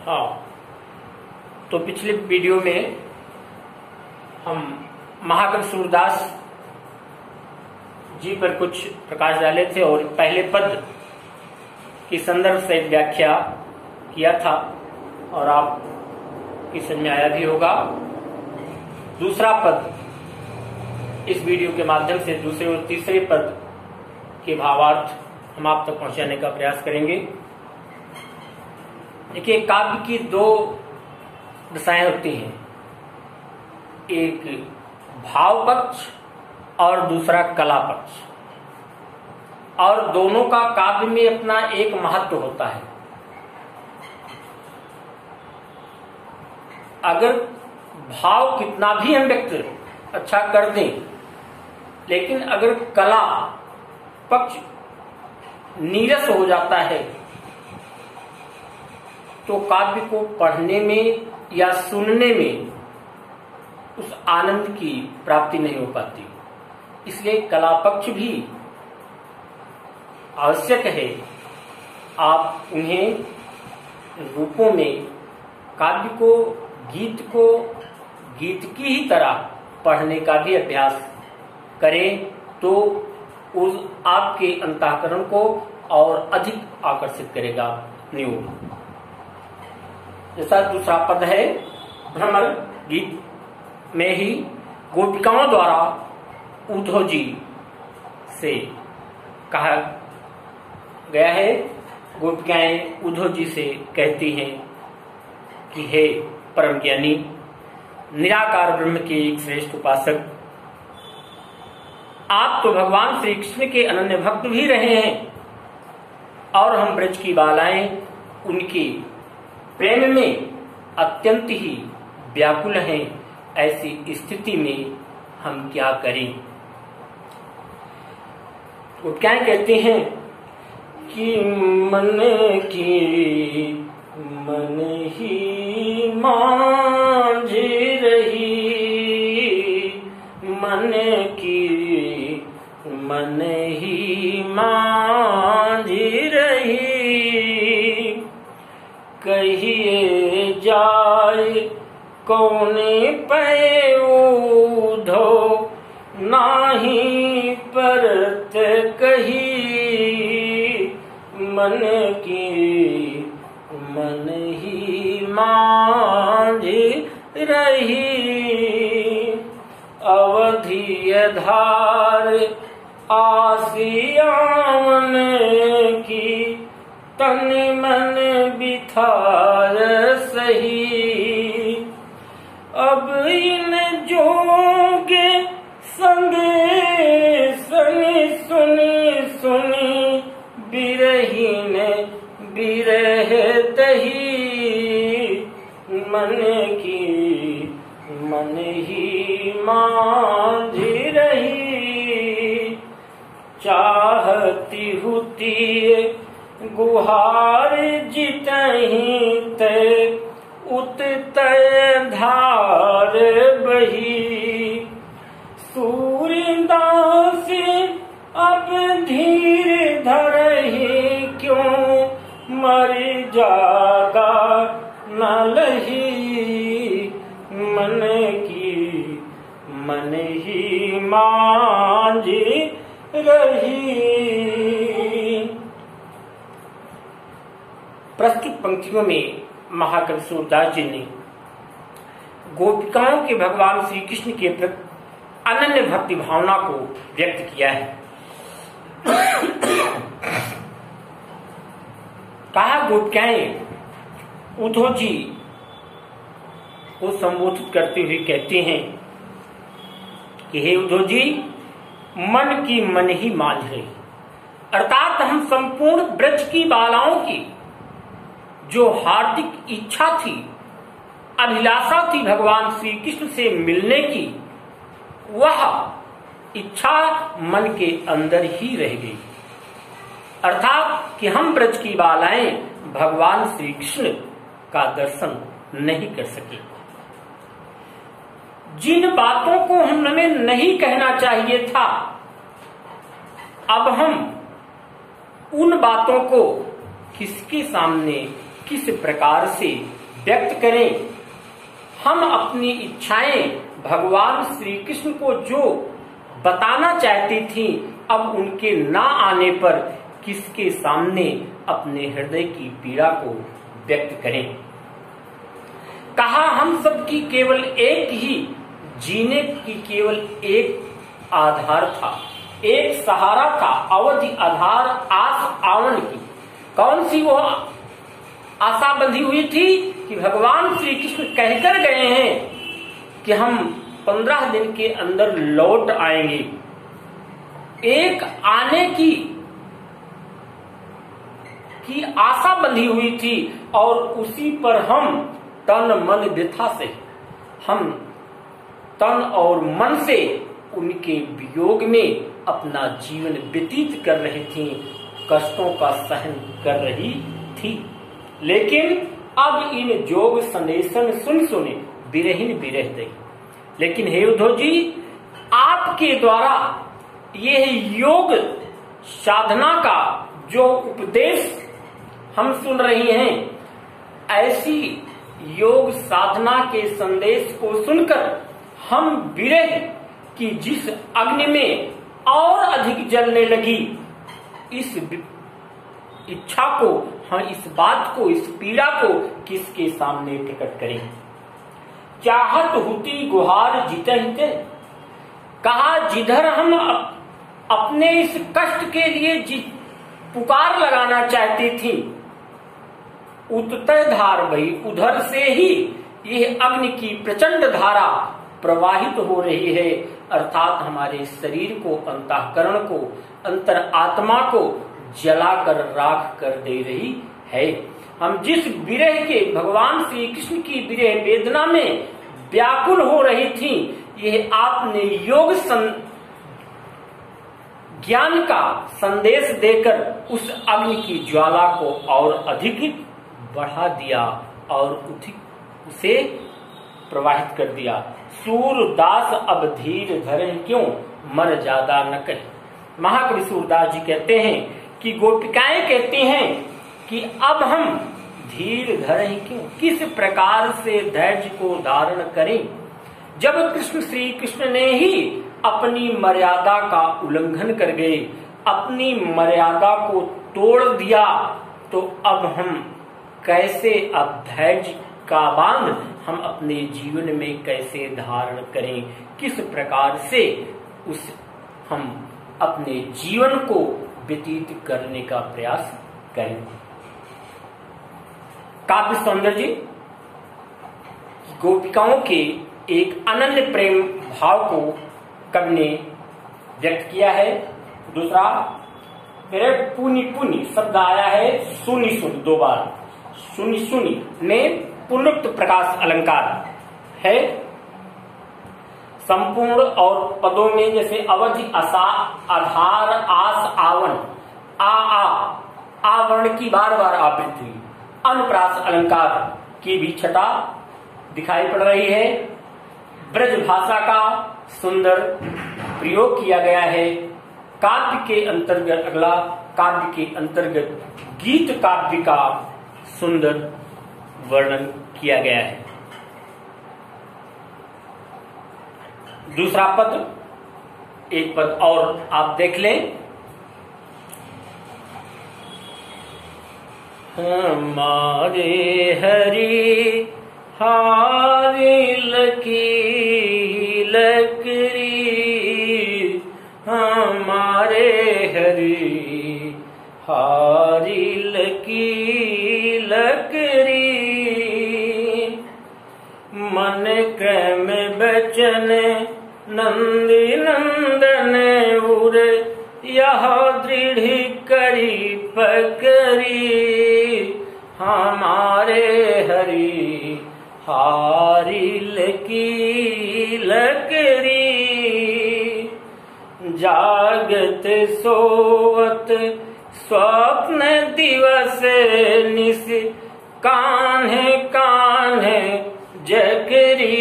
हाँ, तो पिछले वीडियो में हम महाकवि सूरदास जी पर कुछ प्रकाश डाले थे और पहले पद की संदर्भ से व्याख्या किया था और आप की समझ में आया भी होगा। दूसरा पद इस वीडियो के माध्यम से दूसरे और तीसरे पद के भावार्थ हम आप तक पहुंचाने का प्रयास करेंगे। देखिए, काव्य की दो दशाएं होती हैं, एक भाव पक्ष और दूसरा कला पक्ष, और दोनों का काव्य में अपना एक महत्व होता है। अगर भाव कितना भी हम व्यक्त अच्छा कर दें, लेकिन अगर कला पक्ष नीरस हो जाता है तो काव्य को पढ़ने में या सुनने में उस आनंद की प्राप्ति नहीं हो पाती। इसलिए कला पक्ष भी आवश्यक है। आप उन्हें रूपों में काव्य को, गीत की ही तरह पढ़ने का भी अभ्यास करें तो उस आपके अंतःकरण को और अधिक आकर्षित करेगा अपनी ओर। जैसा दूसरा पद है, भ्रमर गीत में ही गोपिकाओं द्वारा उद्धव जी से कहा गया है। गोपिकाएं उद्धव जी से कहती हैं कि हे परम ज्ञानी, निराकार ब्रह्म के एक श्रेष्ठ उपासक, आप तो भगवान श्री कृष्ण के अनन्य भक्त भी रहे हैं और हम ब्रज की बालाएं उनके प्रेम में अत्यंत ही व्याकुल हैं। ऐसी स्थिति में हम क्या करें? वो क्या कहते हैं कि मन ही मांझ रही, मन ही मांझ रही, कहिए जाए कौने पे उद्धव, नाही परत कही, मन ही मांझ रही, अवधि धार आसियान की, तन मन बिथार सही, अब इन जोगे संग सुनी, बिरहीन बिरह तही, मन ही मांझ रही, चाहती हुती गुहार जितहीं ते, उत तय धार बही, सूरदास अब धीर धरहि, क्यों मर जागा न लही, मन ही मांझ रही। प्रस्तुत पंक्तियों में महाकवि सूरदास जी ने गोपिकाओं के भगवान श्री कृष्ण के प्रति अनन्य भक्ति भावना को व्यक्त किया है। कहा, गोपिकाएं उद्धव जी को संबोधित करते हुए कहते हैं कि हे उद्धव जी, मन ही मांझ रही, अर्थात हम संपूर्ण ब्रज की बालाओं की जो हार्दिक इच्छा थी, अभिलाषा थी भगवान श्री कृष्ण से मिलने की, वह इच्छा मन के अंदर ही रह गई। अर्थात कि हम ब्रज की बालाएं भगवान श्री कृष्ण का दर्शन नहीं कर सके। जिन बातों को हमें नहीं कहना चाहिए था, अब हम उन बातों को किसके सामने किस प्रकार से व्यक्त करें। हम अपनी इच्छाएं भगवान श्री कृष्ण को जो बताना चाहती थी, अब उनके ना आने पर किसके सामने अपने हृदय की पीड़ा को व्यक्त करें। कहा हम सबकी केवल एक ही जीने की केवल एक आधार था, एक सहारा था, अवधि आधार आस आवन की। कौन सी वो आशा बंधी हुई थी कि भगवान श्री कृष्ण कहकर गए हैं कि हम 15 दिन के अंदर लौट आएंगे। एक आने की आशा बंधी हुई थी और उसी पर हम तन मन व्यथा से, हम तन और मन से उनके वियोग में अपना जीवन व्यतीत कर रही थी, कष्टों का सहन कर रही थी। लेकिन अब इन जोग संदेशन सुन सुने विरहीन विरह गई। लेकिन हे उद्धव जी, आपके द्वारा यह योग साधना का जो उपदेश हम सुन रहे हैं, ऐसी योग साधना के संदेश को सुनकर हम विरह की जिस अग्नि में और अधिक जलने लगी, इस इच्छा को, हम इस बात को, इस पीड़ा को किसके सामने प्रकट करें। चाहत हुती गुहार जितहिते, कहा जिधर हम अपने इस कष्ट के लिए पुकार लगाना चाहती थी, उततय धार बही, उधर से ही यह अग्नि की प्रचंड धारा प्रवाहित हो रही है, अर्थात हमारे शरीर को, अंतःकरण को, अंतर आत्मा को जलाकर राख कर दे रही है। हम जिस विरह के, भगवान श्री कृष्ण की विरह वेदना में व्याकुल हो रही थी, यह आपने योग ज्ञान का संदेश देकर उस अग्नि की ज्वाला को और अधिक बढ़ा दिया और उसे प्रवाहित कर दिया। सूरदास अब धीर धरे क्यों, मर ज्यादा न कहे। महाकवि सूरदास जी कहते हैं कि गोपिकाएं कहती हैं कि अब हम धीर धरे क्यों, किस प्रकार से धैर्य को धारण करें, जब कृष्ण श्री कृष्ण ने ही अपनी मर्यादा का उल्लंघन कर गए, अपनी मर्यादा को तोड़ दिया, तो अब हम कैसे, अब धैर्य का बांध हम अपने जीवन में कैसे धारण करें, किस प्रकार से हम अपने जीवन को व्यतीत करने का प्रयास करें। काव्य सौंदर्य गोपिकाओं के एक अनन्य प्रेम भाव को कवि ने व्यक्त किया है। दूसरा, मेरे पुनि पुनि शब्द आया है सुनि सुनि, 2 बार सुनि सुनि में पुनरुक्त प्रकाश अलंकार है। संपूर्ण और पदों में जैसे अवधि, असा, आधार, आस, आवन, आ वर्ण की बार बार आवृत्ति हुई। अनुप्रास अलंकार की भी छटा दिखाई पड़ रही है। ब्रज भाषा का सुंदर प्रयोग किया गया है। काव्य के अंतर्गत, अगला काव्य के अंतर्गत गीत काव्य का सुंदर वर्णन किया गया है। दूसरा पद, एक पद और आप देख लें। हमारे हरि हारी लकी लकरी, हमारे हरि हारी लकी लकरी, मन क्रम बचन नंदी नंदन उर, यह दृढ़ करी पकरी, हमारे हरि हारी लकी लकरी, जागत सोवत स्वप्न दिवस निस, कान्हे कान्हे जकरी,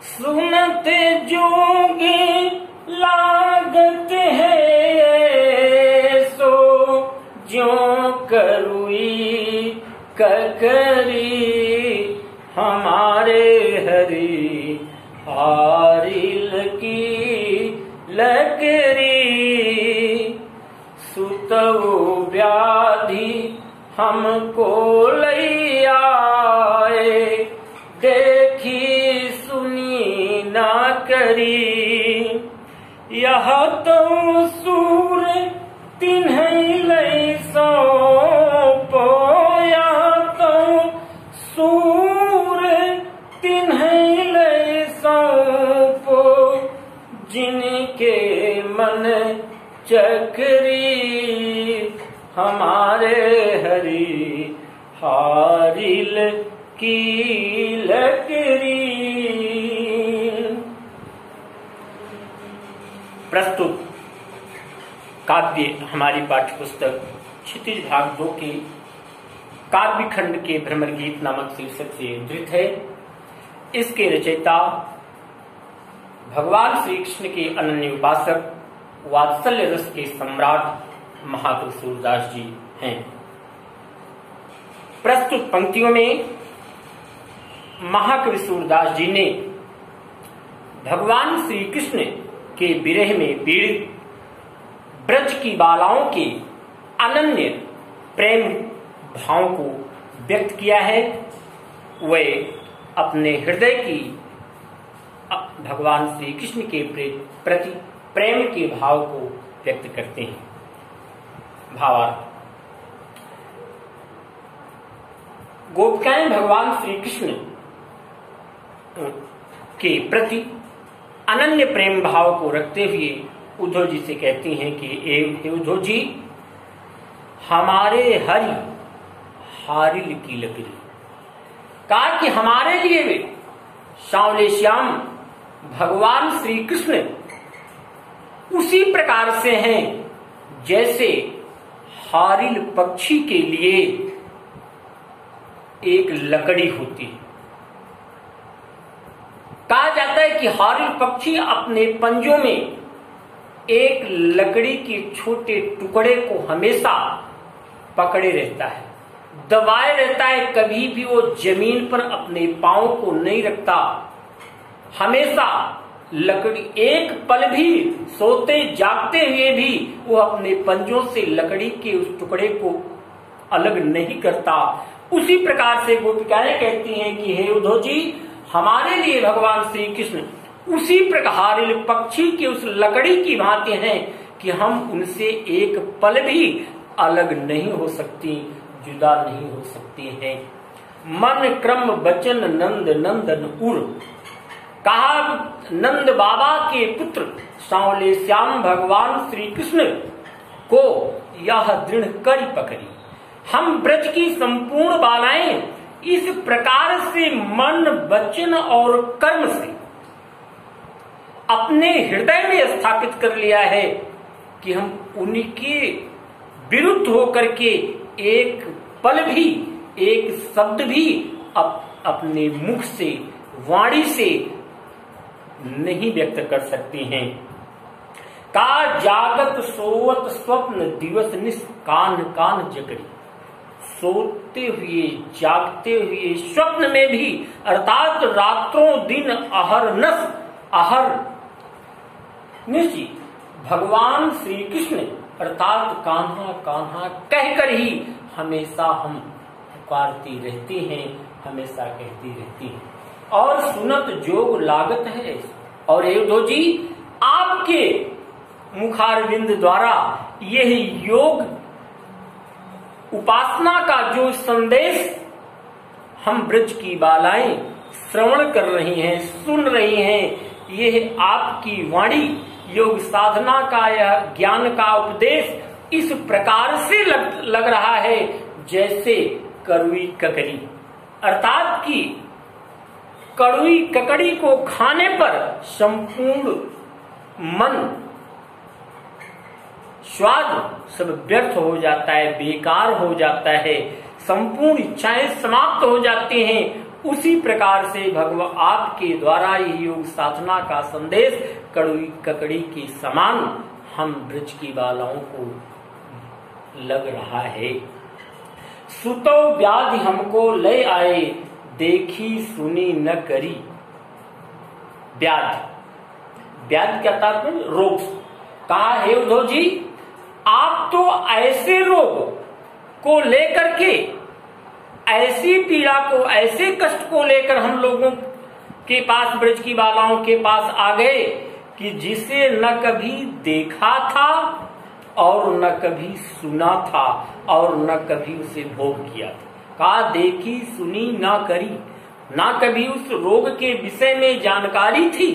सुनत जोगी लागत है, सो ज्यों करुई ककरी हमारे हरि हारिल की लकरी सुतऊ व्याधि हमको लई आए देखी सुनी ना करी यह तो सूर तिन्हई लई सौंपो यह तो सूर तिन्हई लई सौंपो जिनके मन चकरी हमारे हरि हारिल की लकरी। प्रस्तुत काव्य हमारी पाठ्य पुस्तक क्षितिज भाग 2 के काव्य खंड के भ्रमर गीत नामक शीर्षक से उद्धृत है। इसके रचयिता भगवान श्री कृष्ण के अनन्य उपासक वात्सल्य रस के सम्राट महाकवि सूरदास जी हैं। प्रस्तुत पंक्तियों में महाकवि सूरदास जी ने भगवान श्री कृष्ण के विरह में पीड़ित ब्रज की बालाओं के अनन्य प्रेम भाव को व्यक्त किया है। वे अपने हृदय की भगवान श्री कृष्ण के प्रति प्रेम के भाव को व्यक्त करते हैं। भावार्थ गोपिकाएं भगवान श्री कृष्ण के प्रति अनन्य प्रेम भाव को रखते हुए उद्धव जी से कहती हैं कि हे उद्धव जी हमारे हरि हारिल की लकड़ी। कहा कि हमारे लिए वे सांवले श्याम भगवान श्री कृष्ण उसी प्रकार से हैं जैसे हारिल पक्षी के लिए एक लकड़ी होती है। कहा जाता है कि हारिल पक्षी अपने पंजों में एक लकड़ी के छोटे टुकड़े को हमेशा पकड़े रहता है, दबाए रहता है। कभी भी वो जमीन पर अपने पांव को नहीं रखता। हमेशा लकड़ी एक पल भी सोते जागते हुए भी वो अपने पंजों से लकड़ी के उस टुकड़े को अलग नहीं करता। उसी प्रकार से गोपिकाएं कहती हैं कि हे उद्धव जी हमारे लिए भगवान श्री कृष्ण उसी प्रकार पक्षी की उस लकड़ी की भांति हैं कि हम उनसे एक पल भी अलग नहीं हो सकती, जुदा नहीं हो सकते हैं। मन क्रम वचन नंद नंदन उर। कहा नंद बाबा के पुत्र सांवले श्याम भगवान श्री कृष्ण को यह दृढ़ करी पकड़ी। हम ब्रज की संपूर्ण बालाएं इस प्रकार से मन वचन और कर्म से अपने हृदय में स्थापित कर लिया है कि हम उनके विरुद्ध होकर के एक पल भी एक शब्द भी अपने मुख से वाणी से नहीं व्यक्त कर सकती हैं। का जागत सोवत स्वप्न दिवस निस कान कान जकड़ी। सोते हुए जागते हुए स्वप्न में भी अर्थात रात्रों दिन अहरनस अहर निश्चि भगवान श्री कृष्ण अर्थात कान्हा कान्हा कहकर ही हमेशा हम पुकारती रहती हैं, हमेशा कहती रहती हैं। और सुनत जोग लागत है। और उद्धव जी आपके मुखारविंद द्वारा यह योग उपासना का जो संदेश हम ब्रज की बालाएं श्रवण कर रही हैं, सुन रही हैं, यह आपकी वाणी योग साधना का यह ज्ञान का उपदेश इस प्रकार से लग रहा है जैसे कड़वी ककड़ी। अर्थात कि कड़वी ककड़ी को खाने पर संपूर्ण मन स्वाद सब व्यर्थ हो जाता है, बेकार हो जाता है, संपूर्ण इच्छाएं समाप्त हो जाती हैं। उसी प्रकार से भगवान आपके द्वारा ये योग साधना का संदेश कड़वी ककड़ी के समान हम ब्रज की बालाओं को लग रहा है। सुतो व्याधि हमको ले आए, देखी सुनी न करी। व्याधि, व्याधि क्या तात्पर्य? रोग। कहा है उद्धव जी, आप तो ऐसे रोग को लेकर के, ऐसी पीड़ा को, ऐसे कष्ट को लेकर हम लोगों के पास, ब्रज की बालाओं के पास आ गए कि जिसे न कभी देखा था और न कभी सुना था और न कभी उसे भोग किया था। कहा देखी सुनी ना करी, ना कभी उस रोग के विषय में जानकारी थी,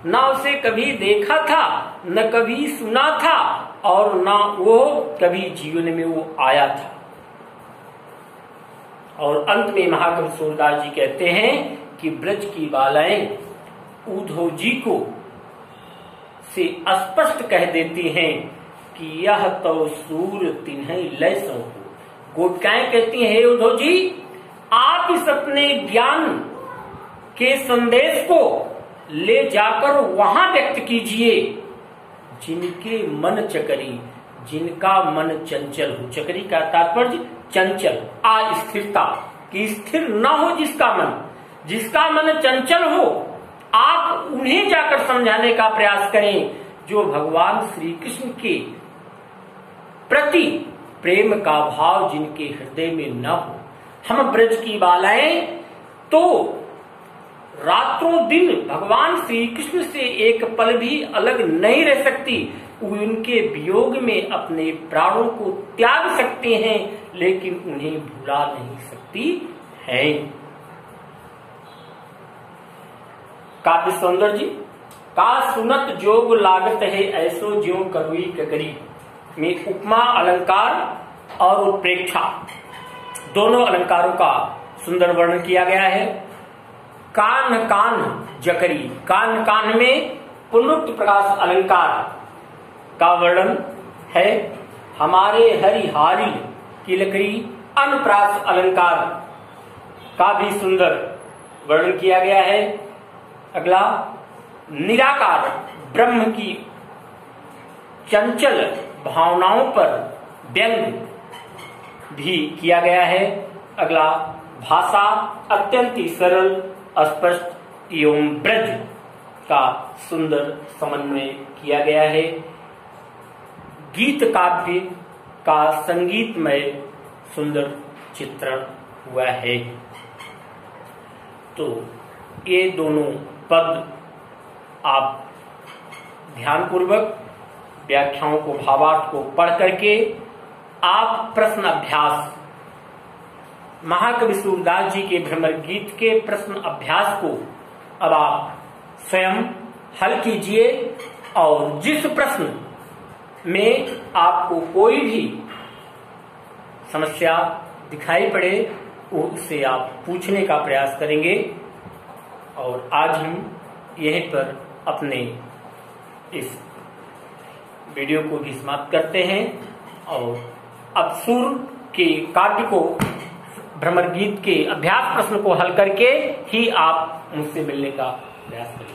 ना उसे कभी देखा था, न कभी सुना था और ना वो कभी जीवन में वो आया था। और अंत में महाकवि सूरदास जी कहते हैं कि ब्रज की बालाएं उद्धव जी को से स्पष्ट कह देती हैं कि यह तो सूर तिन्है लय सो। गोपिकाएं कहती हैं, हे उद्धव जी, आप इस अपने ज्ञान के संदेश को ले जाकर वहां व्यक्त कीजिए जिनके मन चकरी, जिनका मन चंचल हो। चकरी का तात्पर्य चंचल, अस्थिरता, कि स्थिर न हो जिसका मन चंचल हो, आप उन्हें जाकर समझाने का प्रयास करें जो भगवान श्री कृष्ण के प्रति प्रेम का भाव जिनके हृदय में न हो। हम ब्रज की बालाएं तो रातों दिन भगवान श्री कृष्ण से एक पल भी अलग नहीं रह सकती। उनके वियोग में अपने प्राणों को त्याग सकते हैं, लेकिन उन्हें भुला नहीं सकती है। काव्य सौंदर्य जी का सुनत जोग लागत है, ऐसो ज्यों करुई ककरी में उपमा अलंकार और उत्प्रेक्षा दोनों अलंकारों का सुंदर वर्णन किया गया है। कान कान जकरी, कान कान में पुनरुक्त प्रकाश अलंकार का वर्णन है। हमारे हरिहारी की लकड़ी अनुप्रास अलंकार का भी सुंदर वर्णन किया गया है। अगला, निराकार ब्रह्म की चंचल भावनाओं पर व्यंग भी किया गया है। अगला, भाषा अत्यंत ही सरल स्पष्ट एवं ब्रज का सुंदर समन्वय किया गया है। गीत काव्य का संगीतमय सुंदर चित्रण हुआ है। तो ये दोनों पद आप ध्यानपूर्वक व्याख्याओं को, भावार्थ को पढ़ करके आप प्रश्न अभ्यास, महाकवि सूरदास जी के भ्रमर गीत के प्रश्न अभ्यास को अब आप स्वयं हल कीजिए और जिस प्रश्न में आपको कोई भी समस्या दिखाई पड़े उससे आप पूछने का प्रयास करेंगे। और आज हम यहीं पर अपने इस वीडियो को भी समाप्त करते हैं और अब सुर के काव्य को, भ्रमर गीत के अभ्यास प्रश्न को हल करके ही आप मुझसे मिलने का प्रयास करें।